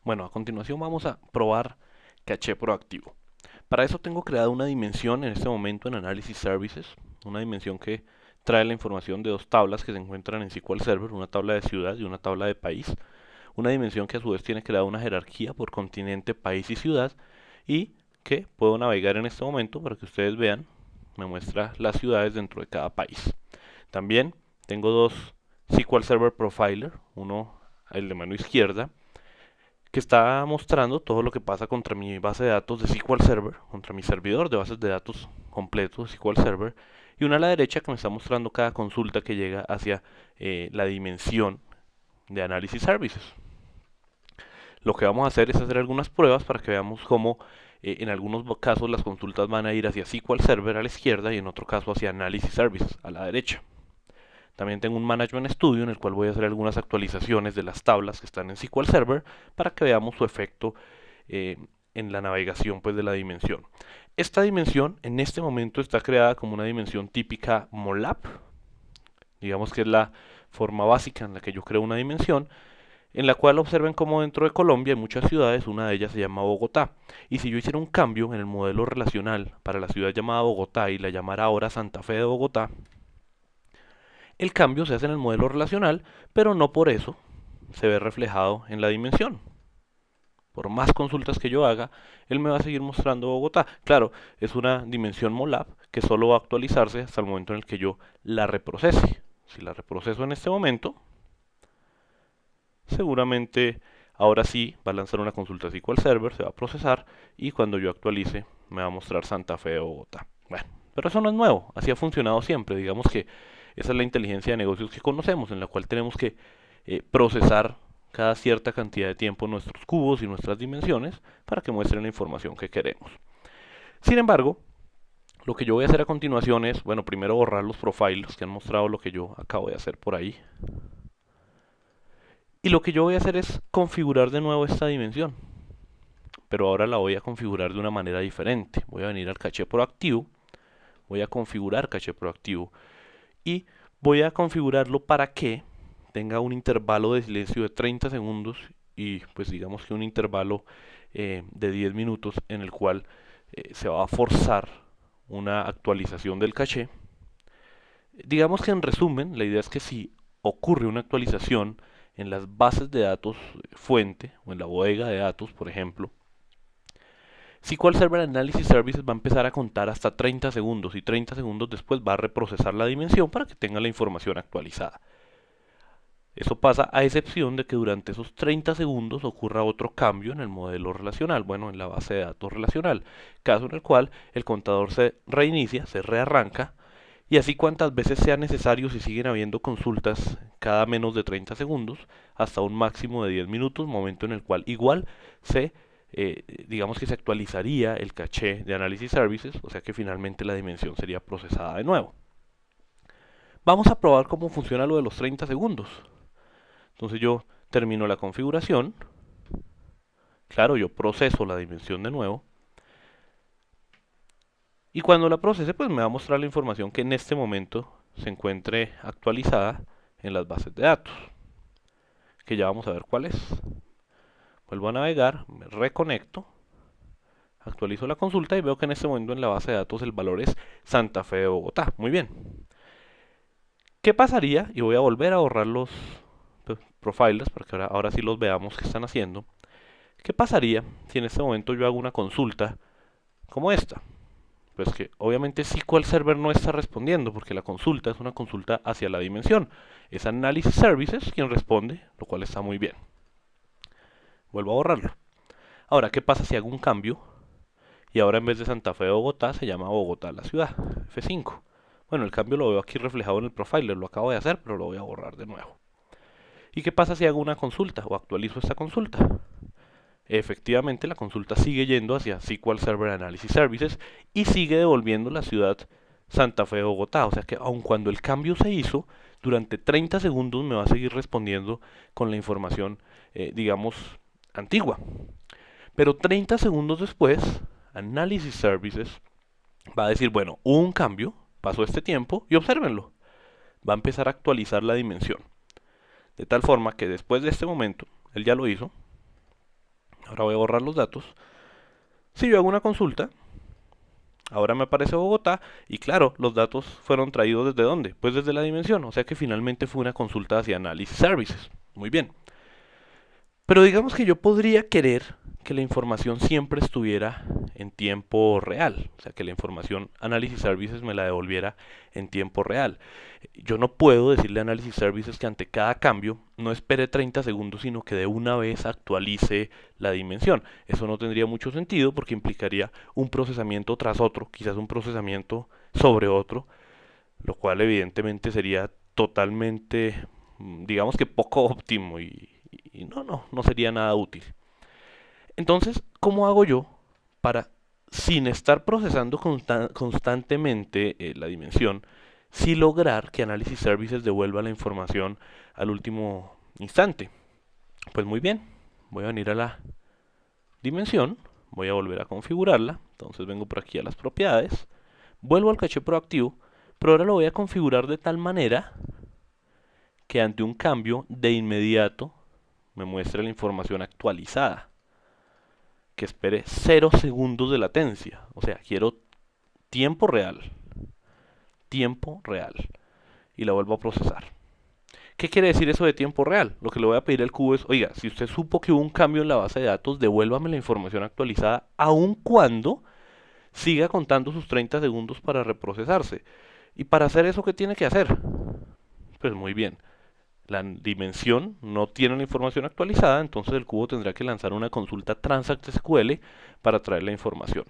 Bueno, a continuación vamos a probar caché proactivo. Para eso tengo creada una dimensión en este momento en Analysis Services, una dimensión que trae la información de dos tablas que se encuentran en SQL Server, una tabla de ciudad y una tabla de país, una dimensión que a su vez tiene creada una jerarquía por continente, país y ciudad y que puedo navegar en este momento para que ustedes vean, me muestra las ciudades dentro de cada país. También tengo dos SQL Server Profiler, uno el de mano izquierda que está mostrando todo lo que pasa contra mi base de datos de SQL Server, contra mi servidor de bases de datos completo de SQL Server, y una a la derecha que me está mostrando cada consulta que llega hacia la dimensión de Analysis Services. Lo que vamos a hacer es hacer algunas pruebas para que veamos cómo en algunos casos las consultas van a ir hacia SQL Server a la izquierda y en otro caso hacia Analysis Services a la derecha. También tengo un Management Studio en el cual voy a hacer algunas actualizaciones de las tablas que están en SQL Server para que veamos su efecto eh, en la navegación pues, de la dimensión. Esta dimensión en este momento está creada como una dimensión típica MOLAP, digamos que es la forma básica en la que yo creo una dimensión, en la cual observen como dentro de Colombia hay muchas ciudades, una de ellas se llama Bogotá. Y si yo hiciera un cambio en el modelo relacional para la ciudad llamada Bogotá y la llamara ahora Santa Fe de Bogotá, el cambio se hace en el modelo relacional, pero no por eso se ve reflejado en la dimensión. Por más consultas que yo haga, él me va a seguir mostrando Bogotá. Claro, es una dimensión MOLAP que solo va a actualizarse hasta el momento en el que yo la reprocese. Si la reproceso en este momento, seguramente ahora sí va a lanzar una consulta SQL Server, se va a procesar y cuando yo actualice me va a mostrar Santa Fe o Bogotá. Bueno, pero eso no es nuevo, así ha funcionado siempre. Digamos que esa es la inteligencia de negocios que conocemos, en la cual tenemos que procesar cada cierta cantidad de tiempo nuestros cubos y nuestras dimensiones para que muestren la información que queremos. Sin embargo, lo que yo voy a hacer a continuación es, bueno, primero borrar los profiles que han mostrado lo que yo acabo de hacer por ahí. Y lo que yo voy a hacer es configurar de nuevo esta dimensión. Pero ahora la voy a configurar de una manera diferente. Voy a venir al caché proactivo, voy a configurar caché proactivo y voy a configurarlo para que tenga un intervalo de silencio de 30 segundos y pues digamos que un intervalo de 10 minutos en el cual se va a forzar una actualización del caché. Digamos que en resumen, la idea es que si ocurre una actualización en las bases de datos fuente o en la bodega de datos, por ejemplo, SQL Server Analysis Services va a empezar a contar hasta 30 segundos y 30 segundos después va a reprocesar la dimensión para que tenga la información actualizada. Eso pasa a excepción de que durante esos 30 segundos ocurra otro cambio en el modelo relacional, bueno, en la base de datos relacional, caso en el cual el contador se reinicia, se rearranca y así cuantas veces sea necesario si siguen habiendo consultas cada menos de 30 segundos hasta un máximo de 10 minutos, momento en el cual igual se digamos que se actualizaría el caché de Analysis Services, o sea que finalmente la dimensión sería procesada de nuevo. Vamos a probar cómo funciona lo de los 30 segundos. Entonces yo termino la configuración, claro, yo proceso la dimensión de nuevo, y cuando la procese pues me va a mostrar la información que en este momento se encuentre actualizada en las bases de datos, que ya vamos a ver cuál es. Vuelvo a navegar, me reconecto, actualizo la consulta y veo que en este momento en la base de datos el valor es Santa Fe de Bogotá. Muy bien. ¿Qué pasaría? Y voy a volver a borrar los profilers para que ahora sí los veamos que están haciendo. ¿Qué pasaría si en este momento yo hago una consulta como esta? Pues que obviamente SQL Server no está respondiendo porque la consulta es una consulta hacia la dimensión. Es Analysis Services quien responde, lo cual está muy bien. Vuelvo a borrarlo. Ahora, ¿qué pasa si hago un cambio? Y ahora en vez de Santa Fe de Bogotá se llama Bogotá la ciudad, F5. Bueno, el cambio lo veo aquí reflejado en el profiler, lo acabo de hacer, pero lo voy a borrar de nuevo. ¿Y qué pasa si hago una consulta o actualizo esta consulta? Efectivamente, la consulta sigue yendo hacia SQL Server Analysis Services y sigue devolviendo la ciudad Santa Fe de Bogotá. O sea que aun cuando el cambio se hizo, durante 30 segundos me va a seguir respondiendo con la información, digamos, antigua. Pero 30 segundos después, Analysis Services va a decir, bueno, hubo un cambio, pasó este tiempo y obsérvenlo. Va a empezar a actualizar la dimensión. De tal forma que después de este momento, él ya lo hizo, Ahora voy a borrar los datos. Si yo hago una consulta, ahora me aparece Bogotá y claro, los datos fueron traídos ¿desde dónde? Pues desde la dimensión, o sea que finalmente fue una consulta hacia Analysis Services. Muy bien. Pero digamos que yo podría querer que la información siempre estuviera en tiempo real, o sea, que la información Analysis Services me la devolviera en tiempo real. Yo no puedo decirle a Analysis Services que ante cada cambio no espere 30 segundos, sino que de una vez actualice la dimensión. Eso no tendría mucho sentido porque implicaría un procesamiento tras otro, quizás un procesamiento sobre otro, lo cual evidentemente sería totalmente, digamos que poco óptimo y no sería nada útil. Entonces, ¿cómo hago yo para, sin estar procesando constantemente la dimensión, sí lograr que Analysis Services devuelva la información al último instante? Pues muy bien, voy a venir a la dimensión, voy a volver a configurarla, entonces vengo por aquí a las propiedades, vuelvo al caché proactivo, pero ahora lo voy a configurar de tal manera que ante un cambio de inmediato me muestre la información actualizada, que espere 0 segundos de latencia. O sea, quiero tiempo real, y la vuelvo a procesar. ¿Qué quiere decir eso de tiempo real? Lo que le voy a pedir al cubo es, oiga, si usted supo que hubo un cambio en la base de datos, devuélvame la información actualizada, aun cuando siga contando sus 30 segundos para reprocesarse. Y para hacer eso, ¿qué tiene que hacer? Pues muy bien, la dimensión no tiene la información actualizada, entonces el cubo tendrá que lanzar una consulta Transact SQL para traer la información.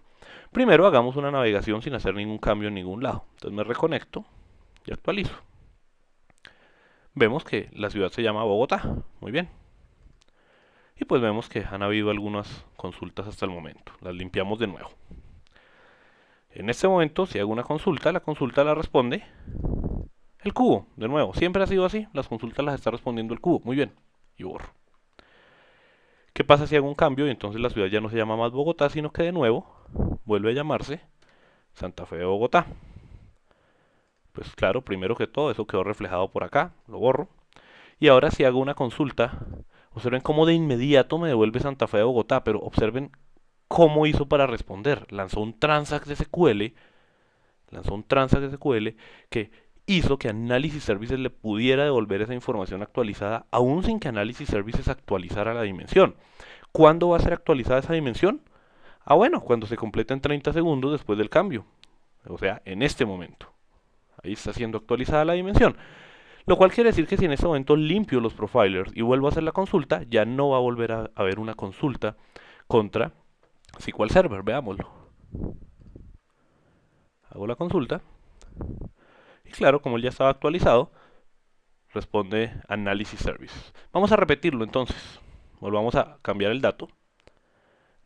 Primero hagamos una navegación sin hacer ningún cambio en ningún lado. Entonces me reconecto y actualizo. Vemos que la ciudad se llama Bogotá. Muy bien. Y pues vemos que han habido algunas consultas hasta el momento. Las limpiamos de nuevo. En este momento, si hago una consulta, la consulta la responde el cubo. De nuevo, siempre ha sido así. Las consultas las está respondiendo el cubo. Muy bien. Y borro. ¿Qué pasa si hago un cambio y entonces la ciudad ya no se llama más Bogotá, sino que de nuevo vuelve a llamarse Santa Fe de Bogotá? Pues claro, primero que todo, eso quedó reflejado por acá, lo borro. Y ahora si hago una consulta, observen cómo de inmediato me devuelve Santa Fe de Bogotá, pero observen cómo hizo para responder. Lanzó un transact SQL que hizo que Analysis Services le pudiera devolver esa información actualizada, aún sin que Analysis Services actualizara la dimensión. ¿Cuándo va a ser actualizada esa dimensión? Ah, bueno, cuando se completen 30 segundos después del cambio. O sea, en este momento. Ahí está siendo actualizada la dimensión. Lo cual quiere decir que si en este momento limpio los profilers y vuelvo a hacer la consulta, ya no va a volver a haber una consulta contra SQL Server. Veámoslo. Hago la consulta. Y claro, como él ya estaba actualizado, responde Analysis Services. Vamos a repetirlo entonces. Volvamos a cambiar el dato.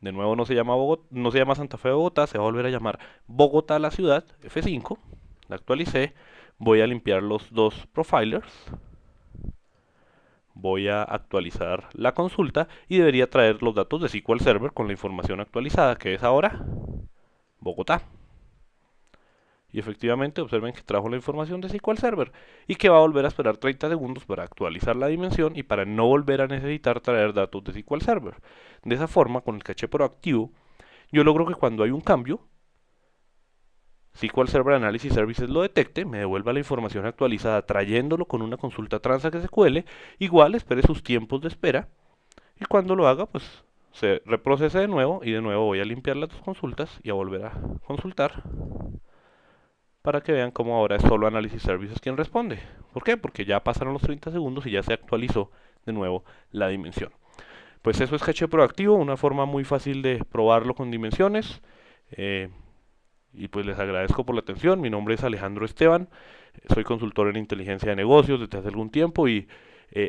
De nuevo no se llama Santa Fe de Bogotá, se va a volver a llamar Bogotá la ciudad, F5. La actualicé. Voy a limpiar los dos profilers. Voy a actualizar la consulta y debería traer los datos de SQL Server con la información actualizada, que es ahora Bogotá. Y efectivamente observen que trajo la información de SQL Server y que va a volver a esperar 30 segundos para actualizar la dimensión y para no volver a necesitar traer datos de SQL Server. De esa forma, con el caché proactivo, yo logro que cuando hay un cambio, SQL Server Analysis Services lo detecte, me devuelva la información actualizada trayéndolo con una consulta Transact SQL, igual espere sus tiempos de espera y cuando lo haga, pues se reprocese de nuevo y de nuevo voy a limpiar las dos consultas y a volver a consultar para que vean cómo ahora es solo Analysis Services quien responde. ¿Por qué? Porque ya pasaron los 30 segundos y ya se actualizó de nuevo la dimensión. Pues eso es caché proactivo, una forma muy fácil de probarlo con dimensiones. Y pues les agradezco por la atención. Mi nombre es Alejandro Esteban, soy consultor en inteligencia de negocios desde hace algún tiempo y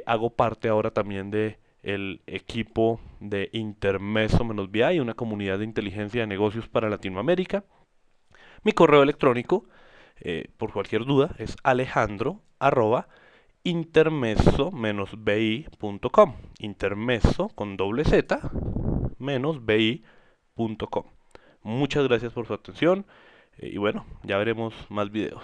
hago parte ahora también de el equipo de Intermeso-BI, una comunidad de inteligencia de negocios para Latinoamérica. Mi correo electrónico, por cualquier duda, es alejandro@intermeso-bi.com. Intermeso con doble Z menos bi.com. Muchas gracias por su atención y bueno, ya veremos más videos.